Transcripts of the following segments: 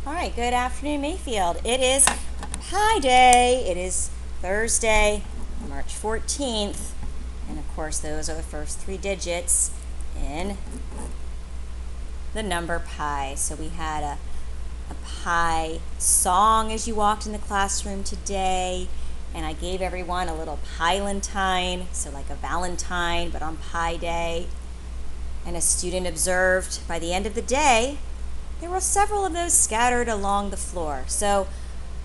All right, good afternoon, Mayfield. It is Pi Day. It is Thursday, March 14th. And of course, those are the first three digits in the number pi. So we had a pi song as you walked in the classroom today. And I gave everyone a little Pilentine, so like a Valentine, but on Pi Day. And a student observed by the end of the day, there were several of those scattered along the floor. So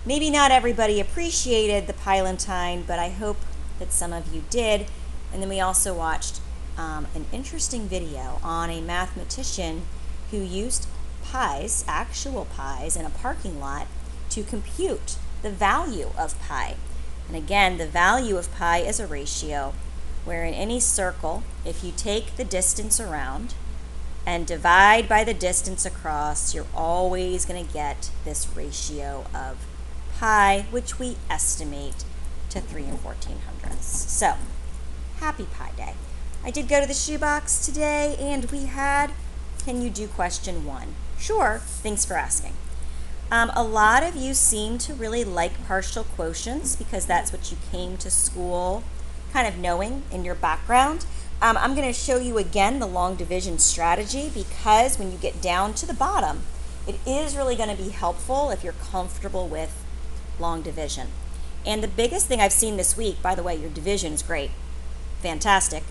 maybe not everybody appreciated the Pilentine, but I hope that some of you did. And then we also watched an interesting video on a mathematician who used pies, actual pies, in a parking lot to compute the value of pi. And again, the value of pi is a ratio where in any circle, if you take the distance around and divide by the distance across, you're always going to get this ratio of pi, which we estimate to 3 1400ths. So, happy Pi Day. I did go to the shoebox today and we had, can you do question 1? Sure, thanks for asking. A lot of you seem to really like partial quotients because that's what you came to school kind of knowing in your background. I'm going to show you again the long division strategy because when you get down to the bottom, it is really going to be helpful if you're comfortable with long division. And the biggest thing I've seen this week, by the way, your division is great, fantastic.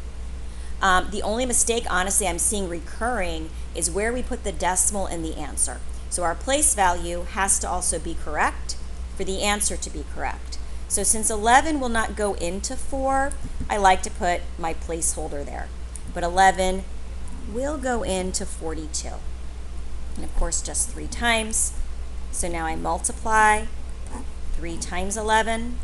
The only mistake, honestly, I'm seeing recurring is where we put the decimal in the answer. So our place value has to also be correct for the answer to be correct. So since 11 will not go into 4, I like to put my placeholder there. But 11 will go into 42. And of course, just 3 times. So now I multiply 3 times 11.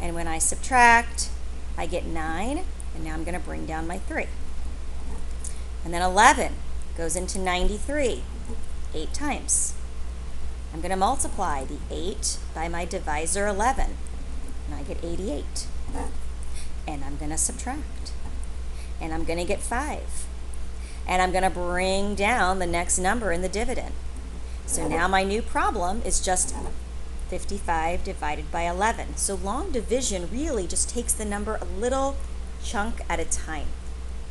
And when I subtract, I get 9. And now I'm going to bring down my 3. And then 11 goes into 93, 8 times. I'm going to multiply the 8 by my divisor 11. And I get 88. And I'm going to subtract. And I'm going to get 5. And I'm going to bring down the next number in the dividend. So now my new problem is just 55 divided by 11. So long division really just takes the number a little chunk at a time.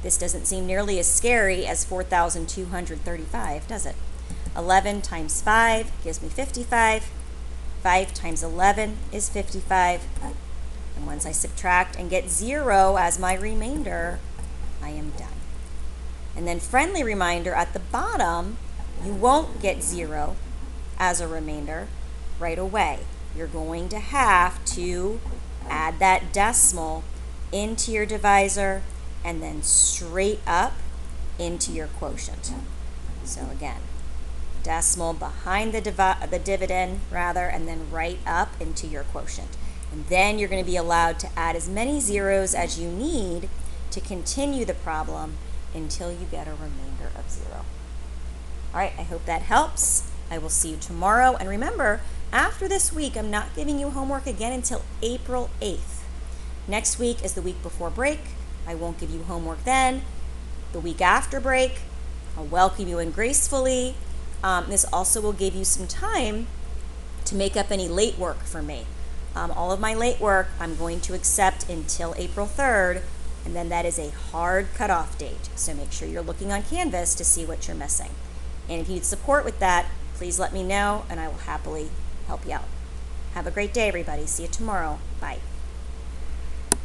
This doesn't seem nearly as scary as 4,235, does it? 11 times 5 gives me 55. 5 times 11 is 55. And once I subtract and get 0 as my remainder, I am done. And then friendly reminder at the bottom, you won't get 0 as a remainder right away. You're going to have to add that decimal into your divisor and then straight up into your quotient. So again, decimal behind the dividend and then right up into your quotient. And then you're going to be allowed to add as many zeros as you need to continue the problem until you get a remainder of 0. All right, I hope that helps. I will see you tomorrow. And remember, after this week, I'm not giving you homework again until April 8th. Next week is the week before break. I won't give you homework then. The week after break, I'll welcome you in gracefully. This also will give you some time to make up any late work for me. All of my late work I'm going to accept until April 3rd, and then that is a hard cutoff date. So make sure you're looking on Canvas to see what you're missing. And if you need support with that, please let me know, and I will happily help you out. Have a great day, everybody. See you tomorrow. Bye.